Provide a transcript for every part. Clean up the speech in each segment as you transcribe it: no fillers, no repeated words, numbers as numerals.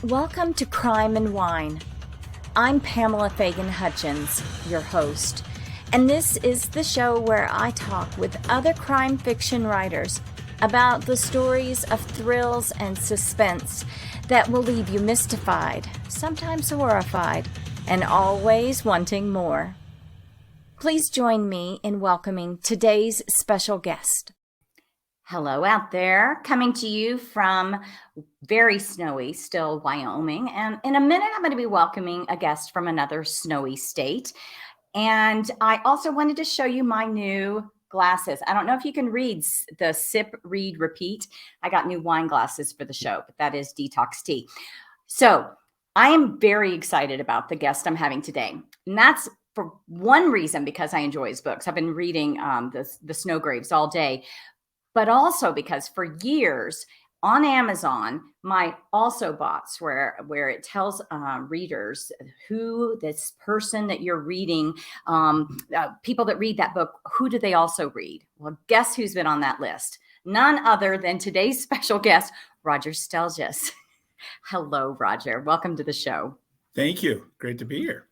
Welcome to Crime and Wine. I'm Pamela Fagan Hutchins, your host, and this is the show where I talk with other crime fiction writers about the stories of thrills and suspense that will leave you mystified, sometimes horrified, and always wanting more. Please join me in welcoming today's special guest. Hello out there, coming to you from very snowy, still Wyoming. And in a minute, I'm going to be welcoming a guest from another snowy state. And I also wanted to show you my new glasses. I don't know if you can read the sip, read, repeat. I got new wine glasses for the show, but that is detox tea. So I am very excited about the guest I'm having today. And that's for one reason, because I enjoy his books. I've been reading the Snow Graves all day. But also because for years on Amazon, my also bots where it tells readers who this person that you're reading, people that read that book, who do they also read? Well, guess who's been on that list? None other than today's special guest, Roger Stelljes. Hello, Roger. Welcome to the show. Thank you. Great to be here.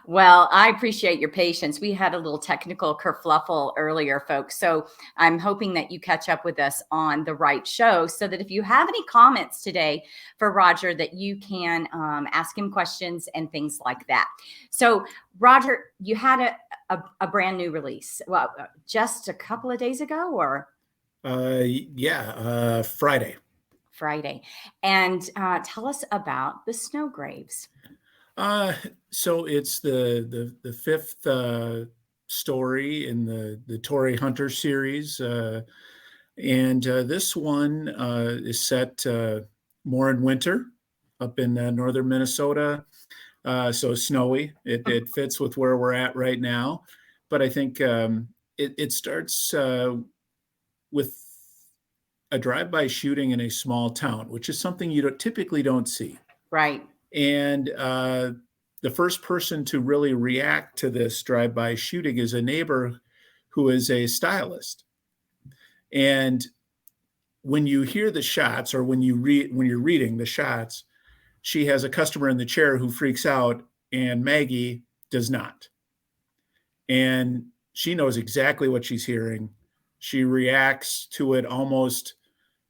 Well, I appreciate your patience. We had a little technical kerfluffle earlier, folks. So I'm hoping that you catch up with us on the right show so that if you have any comments today for Roger, that you can ask him questions and things like that. So Roger, you had a brand new release. Well, just a couple of days ago or? Friday. Friday. And tell us about the Snow Graves. So it's the fifth story in the Tori Hunter series, and this one is set more in winter up in northern Minnesota, so snowy. It fits with where we're at right now, but I think it starts with a drive-by shooting in a small town, which is something you typically don't see. Right. And the first person to really react to this drive-by shooting is a neighbor who is a stylist. And when you hear the shots, or when you're reading the shots, she has a customer in the chair who freaks out, and Maggie does not. And she knows exactly what she's hearing. She reacts to it almost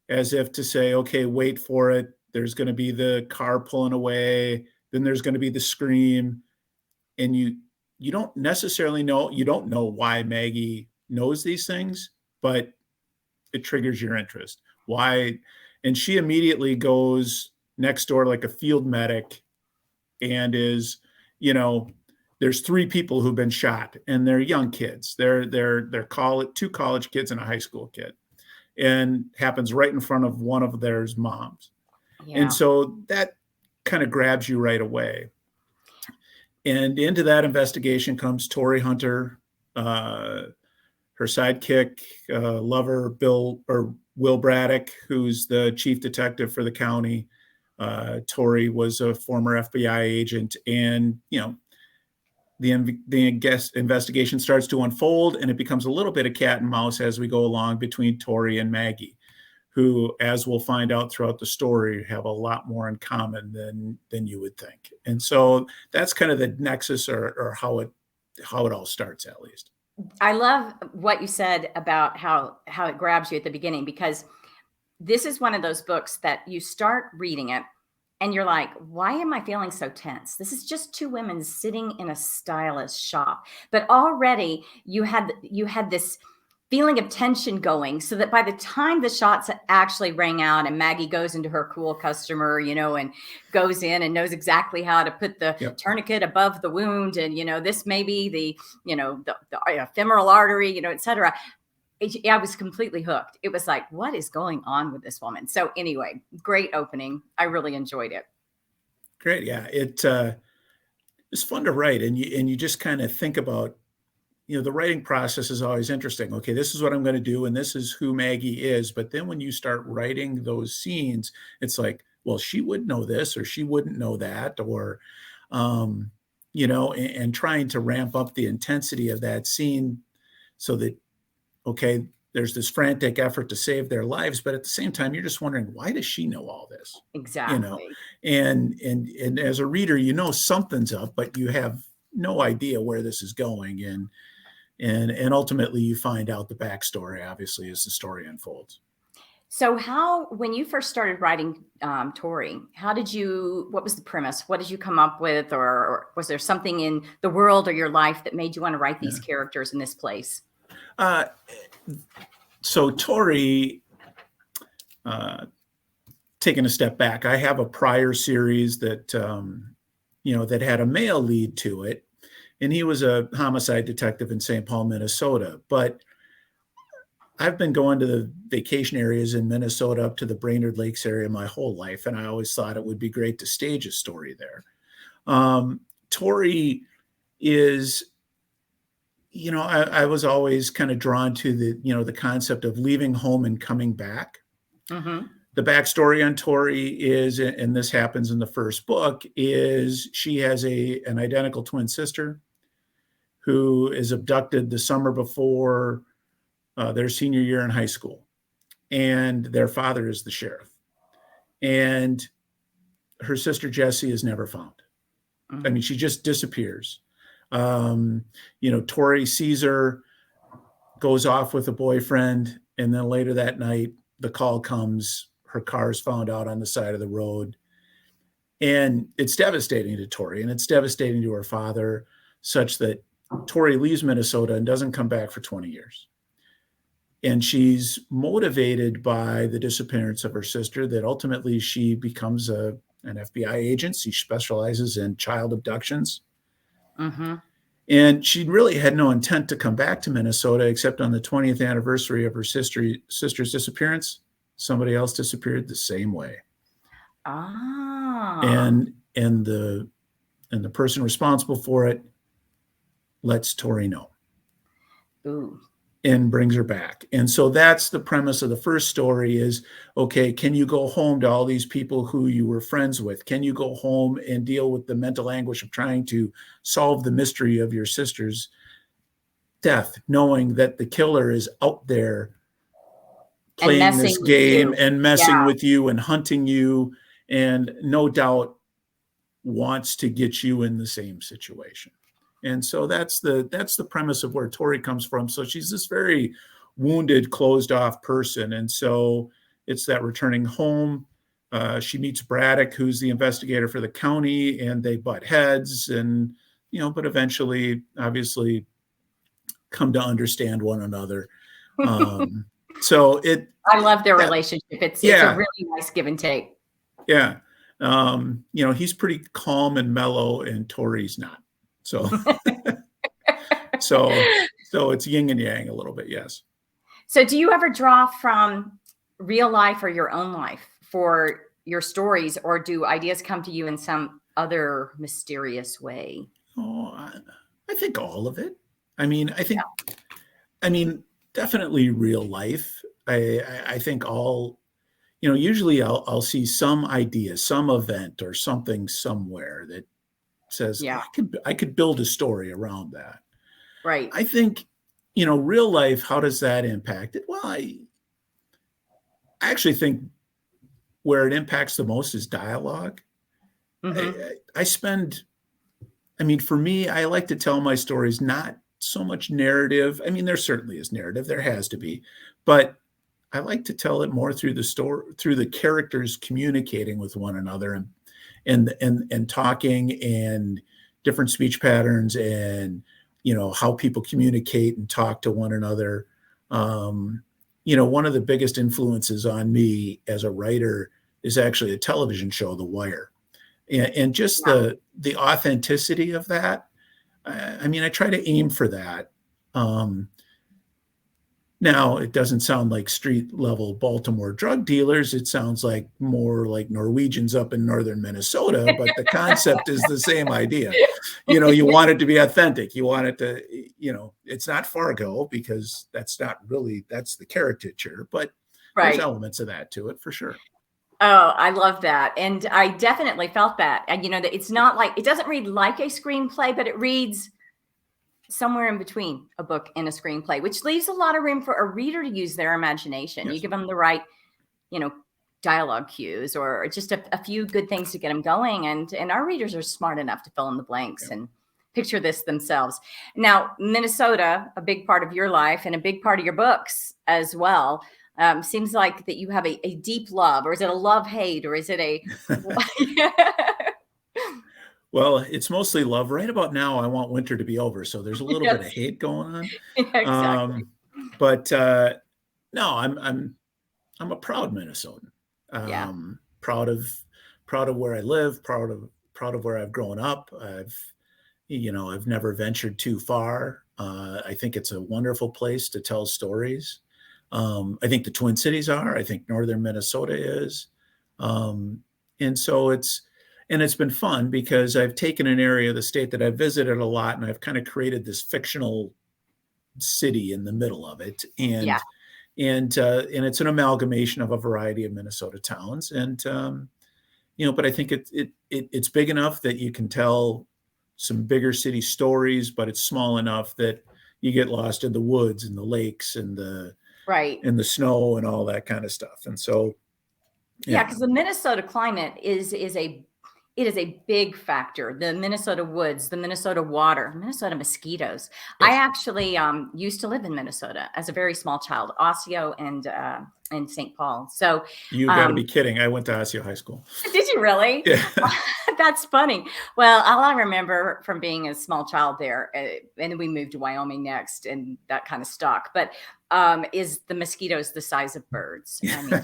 as if to say, okay, wait for it. There's going to be the car pulling away. Then there's going to be the scream. And you don't necessarily know. You don't know why Maggie knows these things, but it triggers your interest. Why? And she immediately goes next door like a field medic and is, there's 3 people who've been shot, and they're young kids. They're 2 college kids and a high school kid, and happens right in front of one of their moms. Yeah. And so that kind of grabs you right away. And into that investigation comes Tori Hunter, her sidekick, lover, Will Braddock, who's the chief detective for the county. Tori was a former FBI agent, and the investigation starts to unfold, and it becomes a little bit of cat and mouse as we go along between Tori and Maggie, who, as we'll find out throughout the story, have a lot more in common than you would think. And so that's kind of the nexus, or how it all starts, at least. I love what you said about how it grabs you at the beginning, because this is one of those books that you start reading it and you're like, why am I feeling so tense? This is just 2 women sitting in a stylist shop. But already you had this feeling of tension going, so that by the time the shots actually rang out and Maggie goes into her cool customer, and goes in and knows exactly how to put the tourniquet above the wound. And, this may be the femoral artery, et cetera. I was completely hooked. It was like, what is going on with this woman? So anyway, great opening. I really enjoyed it. Great. Yeah. It's fun to write. And you just kind of think about, the writing process is always interesting. Okay, this is what I'm going to do, and this is who Maggie is. But then when you start writing those scenes, it's like, well, she would know this, or she wouldn't know that, or, and trying to ramp up the intensity of that scene so that, okay, there's this frantic effort to save their lives, but at the same time, you're just wondering, why does she know all this? Exactly. And as a reader, something's up, but you have no idea where this is going. And ultimately you find out the backstory, obviously, as the story unfolds. So when you first started writing Tori, what was the premise? What did you come up with? Or was there something in the world or your life that made you want to write these characters in this place? So Tori, taking a step back, I have a prior series that, that had a male lead to it. And he was a homicide detective in St. Paul, Minnesota. But I've been going to the vacation areas in Minnesota up to the Brainerd Lakes area my whole life. And I always thought it would be great to stage a story there. Tori is, I was always kind of drawn to the concept of leaving home and coming back. Mm-hmm. The backstory on Tori is, and this happens in the first book, is she has an identical twin sister who is abducted the summer before their senior year in high school. And their father is the sheriff. And her sister Jessie is never found. Mm-hmm. I mean, she just disappears. Tori sees her, goes off with a boyfriend, and then later that night, the call comes, her car is found out on the side of the road. And it's devastating to Tori, and it's devastating to her father, such that Tori leaves Minnesota and doesn't come back for 20 years. And she's motivated by the disappearance of her sister, that ultimately she becomes an FBI agent. She specializes in child abductions. Mm-hmm. And she really had no intent to come back to Minnesota, except on the 20th anniversary of her sister's disappearance, somebody else disappeared the same way. Ah. And the person responsible for it lets Tori know. Ooh. And brings her back. And so that's the premise of the first story is, okay, can you go home to all these people who you were friends with? Can you go home and deal with the mental anguish of trying to solve the mystery of your sister's death, knowing that the killer is out there playing this game and messing with you and hunting you, and no doubt wants to get you in the same situation. And so that's the premise of where Tori comes from. So she's this very wounded, closed off person. And so it's that returning home. She meets Braddock, who's the investigator for the county, and they butt heads and, but eventually, obviously, come to understand one another. I love their relationship. It's a really nice give and take. Yeah. He's pretty calm and mellow, and Tori's not. So it's yin and yang a little bit. Yes. So do you ever draw from real life or your own life for your stories, or do ideas come to you in some other mysterious way? Oh, I think all of it. Definitely real life. I think all, usually I'll see some idea, some event or something somewhere that says, I could build a story around that. Right. I think, real life, how does that impact it? Well, I actually think where it impacts the most is dialogue. Mm-hmm. For me, I like to tell my stories, not so much narrative. There certainly is narrative, there has to be, but I like to tell it more through the story, through the characters communicating with one another and talking, and different speech patterns, and how people communicate and talk to one another. One of the biggest influences on me as a writer is actually a television show, The Wire, and just the authenticity of that. I try to aim for that. Now, it doesn't sound like street level Baltimore drug dealers. It sounds like more like Norwegians up in northern Minnesota, but the concept is the same idea. You want it to be authentic. You want it to, it's not Fargo, because that's the caricature, but there's elements of that to it for sure. Oh, I love that. And I definitely felt that. And, that it's not like, it doesn't read like a screenplay, but it reads somewhere in between a book and a screenplay, which leaves a lot of room for a reader to use their imagination. Yes. You give them the right, dialogue cues or just a few good things to get them going. And our readers are smart enough to fill in the blanks and picture this themselves. Now, Minnesota, a big part of your life and a big part of your books as well. Seems like that you have a deep love, or is it a love-hate, or is it a... Well, it's mostly love. Right about now, I want winter to be over, so there's a little bit of hate going on. Exactly. But no, I'm a proud Minnesotan. Proud of where I live, proud of where I've grown up. I've never ventured too far. I think it's a wonderful place to tell stories. I think the Twin Cities are. I think northern Minnesota is. And so it's been fun because I've taken an area of the state that I've visited a lot, and I've kind of created this fictional city in the middle of it. And it's an amalgamation of a variety of Minnesota towns. And but I think it's big enough that you can tell some bigger city stories, but it's small enough that you get lost in the woods and the lakes and the snow and all that kind of stuff. And so, because the Minnesota climate is a big factor. The Minnesota woods, the Minnesota water, Minnesota mosquitoes. Yes. I actually used to live in Minnesota as a very small child, Osseo and St. Paul. So you got to be kidding. I went to Osseo High School. Did you really? Yeah. That's funny. Well, all I remember from being a small child there, and then we moved to Wyoming next, and that kind of stuck. But is the mosquitoes the size of birds? I mean,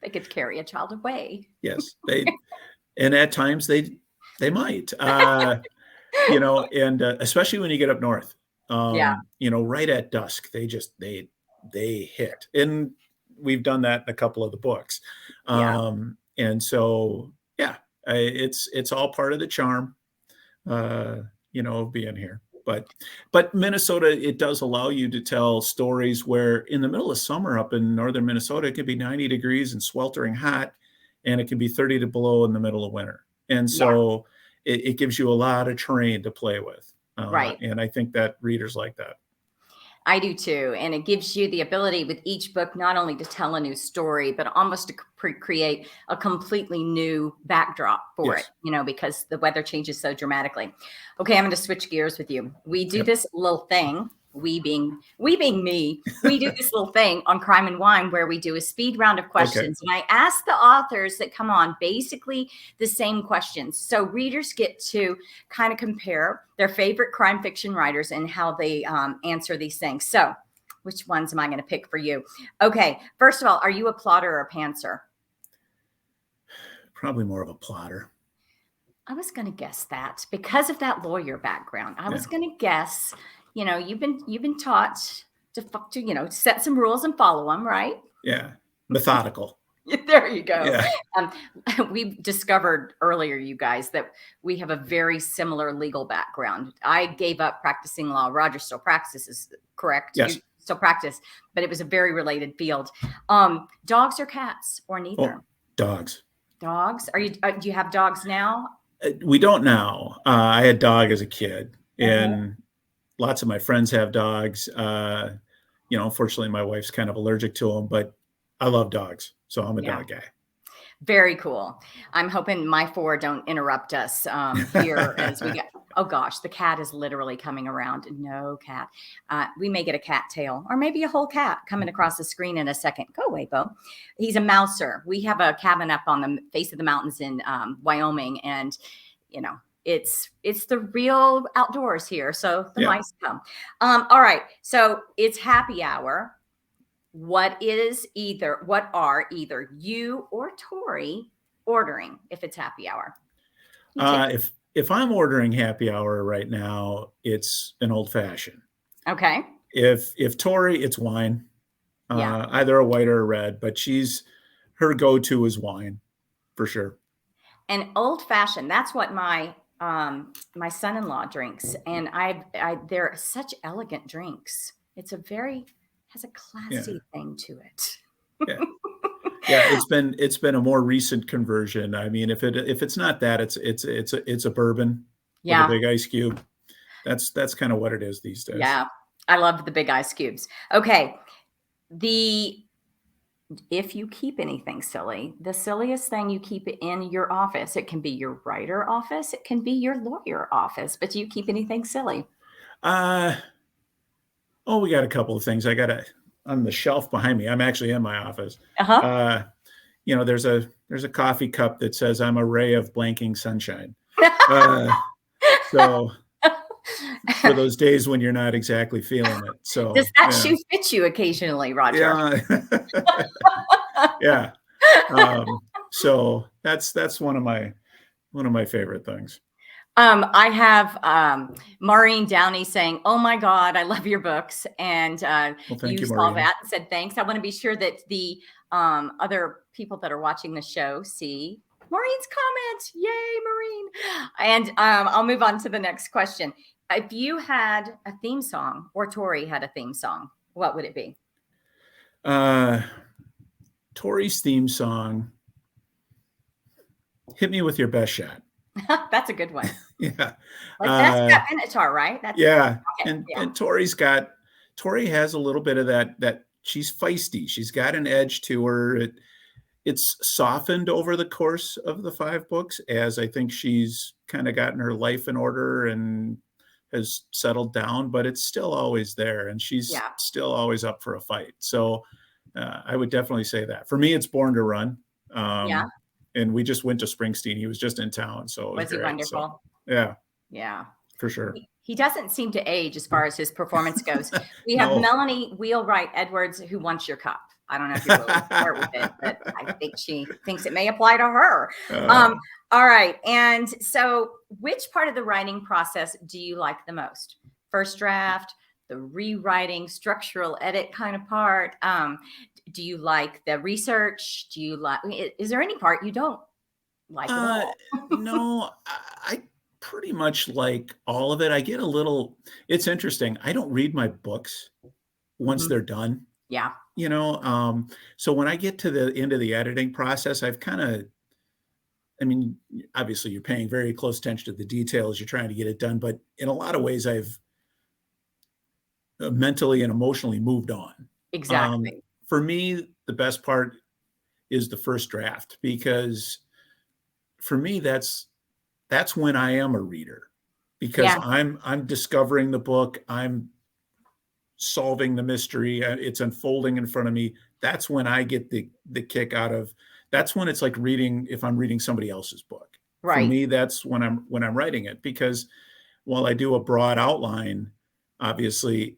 they could carry a child away. Yes, and at times they might, and especially when you get up north, right at dusk, they hit, and we've done that in a couple of the books. And so, it's all part of the charm, of being here. But Minnesota, it does allow you to tell stories where in the middle of summer up in northern Minnesota, it could be 90 degrees and sweltering hot, and it can be 30 below in the middle of winter. And so it gives you a lot of terrain to play with. And I think that readers like that. I do too. And it gives you the ability with each book, not only to tell a new story, but almost to create a completely new backdrop for it, because the weather changes so dramatically. Okay, I'm going to switch gears with you. We do this little thing. We being me, we do this little thing on Crime and Wine where we do a speed round of questions. And I ask the authors that come on basically the same questions. So readers get to kind of compare their favorite crime fiction writers and how they answer these things. So which ones am I going to pick for you? Okay. First of all, are you a plotter or a pantser? Probably more of a plotter. I was going to guess that because of that lawyer background. I was going to guess... you've been taught to set some rules and follow them, right? Yeah. Methodical. There you go. Yeah. We discovered earlier, you guys, that we have a very similar legal background. I gave up practicing law. Roger still practices, correct? Yes. You still practice, but it was a very related field. Dogs or cats or neither? Oh, dogs. Dogs? Do you have dogs now? We don't now. I had dog as a kid, and lots of my friends have dogs. Unfortunately, my wife's kind of allergic to them, but I love dogs. So I'm a dog guy. Very cool. I'm hoping my four don't interrupt us here as we get, oh gosh, the cat is literally coming around. No cat. We may get a cat tail or maybe a whole cat coming across the screen in a second. Go away, Bo. He's a mouser. We have a cabin up on the face of the mountains in Wyoming, and, it's the real outdoors here. So the mice come. All right. So it's happy hour. What are either you or Tori ordering if it's happy hour? If I'm ordering happy hour right now, it's an old fashioned. Okay. If Tori, it's wine, either a white or a red, but her go-to is wine for sure. And old fashioned, that's what my son-in-law drinks. And they're such elegant drinks. It's has a classy thing to it. It's been a more recent conversion. I mean, if it's not that, it's a bourbon with a big ice cube. That's kind of what it is these days. Yeah. I love the big ice cubes. Okay. If you keep anything silly, the silliest thing you keep in your office, it can be your writer office, it can be your lawyer office, but do you keep anything silly? We got a couple of things. I got on the shelf behind me. I'm actually in my office. Uh-huh. There's a coffee cup that says I'm a ray of blanking sunshine. So for those days when you're not exactly feeling it. So does that shoe fit you occasionally, Roger? Yeah. So that's one of my favorite things. I have Maureen Downey saying, "Oh my God, I love your books," and Thank you, saw Maureen. that and said thanks. I want to be sure that the other people that are watching the show see Maureen's comment. Yay, Maureen! And I'll move on to the next question. If you had a theme song, or Tori had a theme song, what would it be? Tori's theme song, "Hit Me With Your Best Shot." That's a good one. Yeah. That's got Minotaur, right? Yeah. Okay. And Tori has a little bit of that she's feisty. She's got an edge to her. It's softened over the course of the 5 books as I think she's kind of gotten her life in order and has settled down, but it's still always there. And she's still always up for a fight. So I would definitely say that. For me, it's Born to Run. And we just went to Springsteen. He was just in town. So was he wonderful? So, yeah, for sure. He doesn't seem to age as far as his performance goes. We have Melanie Wheelwright Edwards, who wants your cup. I don't know if you're willing to start with it, but I think she thinks it may apply to her. All right. And so which part of the writing process do you like the most? First draft, the rewriting, structural edit kind of part? Do you like the research? Is there any part you don't like at all? No, I pretty much like all of it. I get it's interesting. I don't read my books once they're done. Yeah. So when I get to the end of the editing process, obviously you're paying very close attention to the details. You're trying to get it done, but in a lot of ways I've mentally and emotionally moved on. Exactly. For me, the best part is the first draft, because for me, that's when I am a reader, because I'm discovering the book. I'm solving the mystery. It's unfolding in front of me. That's when I get the kick out of. That's when it's like reading, if I'm reading somebody else's book. Right. For me, that's when I'm writing it, because while I do a broad outline, obviously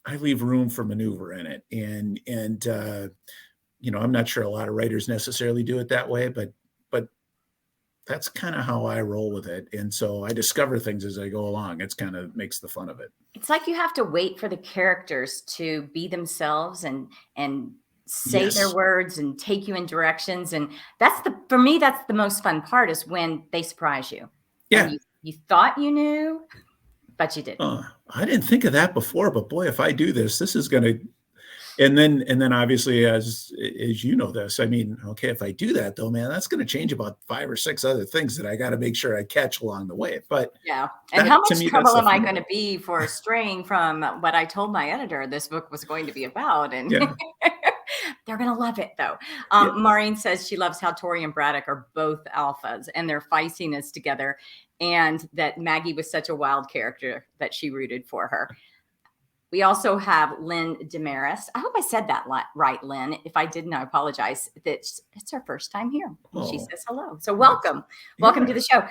I leave room for maneuver in it. And I'm not sure a lot of writers necessarily do it that way, but that's kind of how I roll with it. And so I discover things as I go along. It's kind of makes the fun of it. It's like you have to wait for the characters to be themselves and say their words and take you in directions. And for me, that's the most fun part, is when they surprise you. Yeah. And you thought you knew, but you didn't. I didn't think of that before, but boy, if I do this is going to, and then obviously as you know this, if I do that though, man, that's going to change about 5 or 6 other things that I got to make sure I catch along the way. But yeah. And how much trouble am I going to be for straying from what I told my editor this book was going to be about? And they're going to love it though. Maureen says she loves how Tori and Braddock are both alphas and their feistiness together, and that Maggie was such a wild character that she rooted for her. We also have Lynn Damaris. I hope I said that right, Lynn. If I didn't, I apologize. It's her first time here. She says hello. So welcome. Welcome to the show.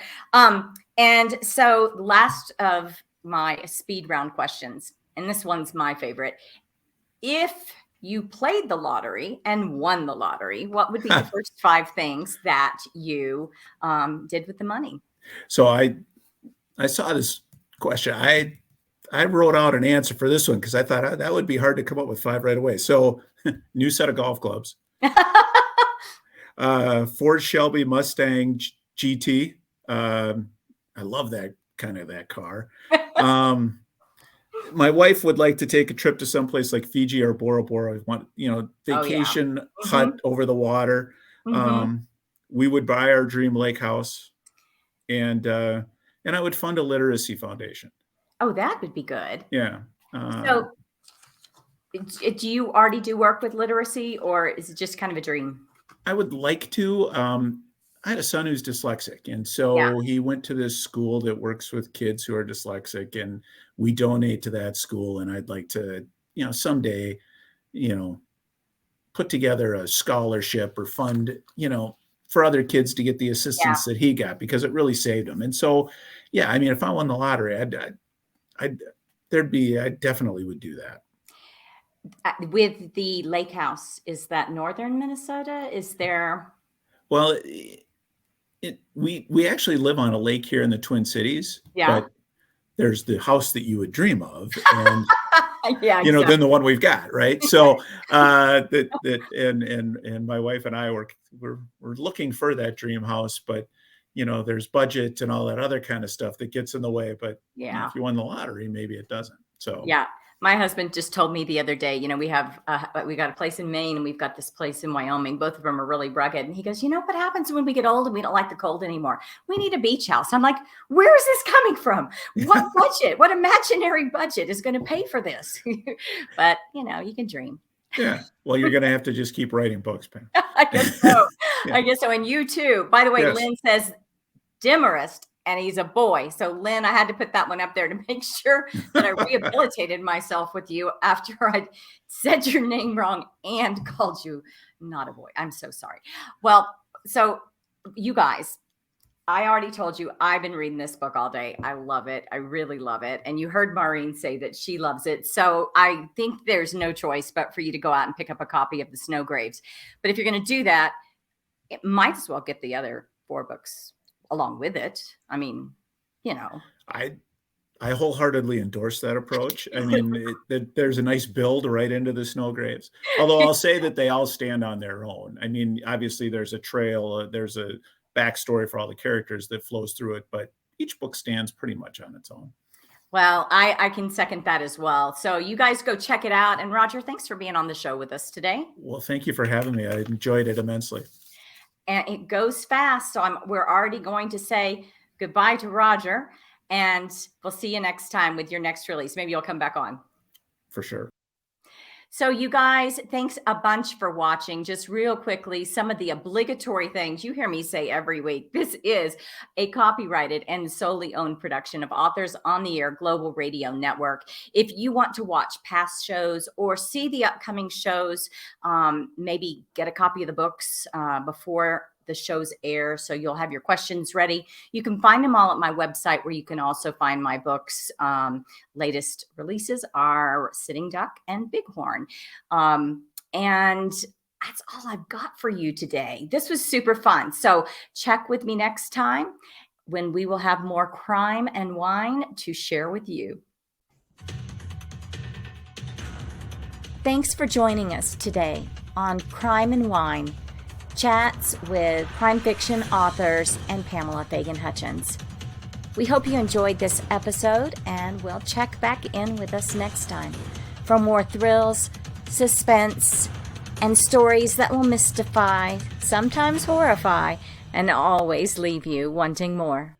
And so last of my speed round questions, and this one's my favorite. If you played the lottery and won the lottery, what would be the first 5 things that you did with the money? So I saw this question. I wrote out an answer for this one because I thought that would be hard to come up with 5 right away. So new set of golf clubs, Ford Shelby Mustang GT. I love that car. My wife would like to take a trip to someplace like Fiji or Bora Bora. Vacation hut over the water. We would buy our dream lake house, and I would fund a literacy foundation. Oh, that would be good. Yeah. So do you already do work with literacy, or is it just kind of a dream? I would like to. I had a son who's dyslexic, and Yeah. so he went to this school that works with kids who are dyslexic, and we donate to that school. And I'd like to, someday, put together a scholarship or fund, for other kids to get the Yeah. assistance that he got, because it really saved him. And so, yeah, I mean, if I won the lottery, I definitely would do that. With the lake house, is that northern Minnesota? Is there? Well, we actually live on a lake here in the Twin Cities, Yeah. but there's the house that you would dream of, and Yeah, exactly. then the one we've got, right? So and my wife and I we're looking for that dream house, but there's budget and all that other kind of stuff that gets in the way. But Yeah. if you won the lottery, maybe it doesn't. So Yeah. My husband just told me the other day, we got a place in Maine and we've got this place in Wyoming. Both of them are really rugged. And he goes, what happens when we get old and we don't like the cold anymore? We need a beach house. I'm like, where is this coming from? What budget, what imaginary budget is going to pay for this? But, you can dream. Yeah. Well, you're going to have to just keep writing books, Pam. I guess so. Yeah. I guess so. And you too. By the way, Yes. Lynn says dimmerist, and he's a boy. So Lynn, I had to put that one up there to make sure that I rehabilitated myself with you after I said your name wrong and called you not a boy. I'm so sorry. Well, so you guys, I already told you I've been reading this book all day. I love it. I really love it. And you heard Maureen say that she loves it. So I think there's no choice but for you to go out and pick up a copy of The Snow Graves. But if you're going to do that, it might as well get the other 4 books along with it. I mean, I wholeheartedly endorse that approach. I mean, there's a nice build right into the Snow Graves. Although I'll say that they all stand on their own. I mean, obviously there's a trail, there's a backstory for all the characters that flows through it, but each book stands pretty much on its own. Well, I can second that as well. So you guys go check it out. And Roger, thanks for being on the show with us today. Well, thank you for having me. I enjoyed it immensely. And it goes fast. So we're already going to say goodbye to Roger, and we'll see you next time with your next release. Maybe you'll come back on. For sure. So you guys, thanks a bunch for watching. Just real quickly, some of the obligatory things you hear me say every week. This is a copyrighted and solely owned production of Authors on the Air Global Radio Network. If you want to watch past shows or see the upcoming shows, maybe get a copy of the books before the shows air, so you'll have your questions ready. You can find them all at my website, where you can also find my books. Latest releases are Sitting Duck and Bighorn. And that's all I've got for you today. This was super fun. So check with me next time when we will have more crime and wine to share with you. Thanks for joining us today on Crime and Wine, chats with crime fiction authors and Pamela Fagan Hutchins. We hope you enjoyed this episode, and we'll check back in with us next time for more thrills, suspense, and stories that will mystify, sometimes horrify, and always leave you wanting more.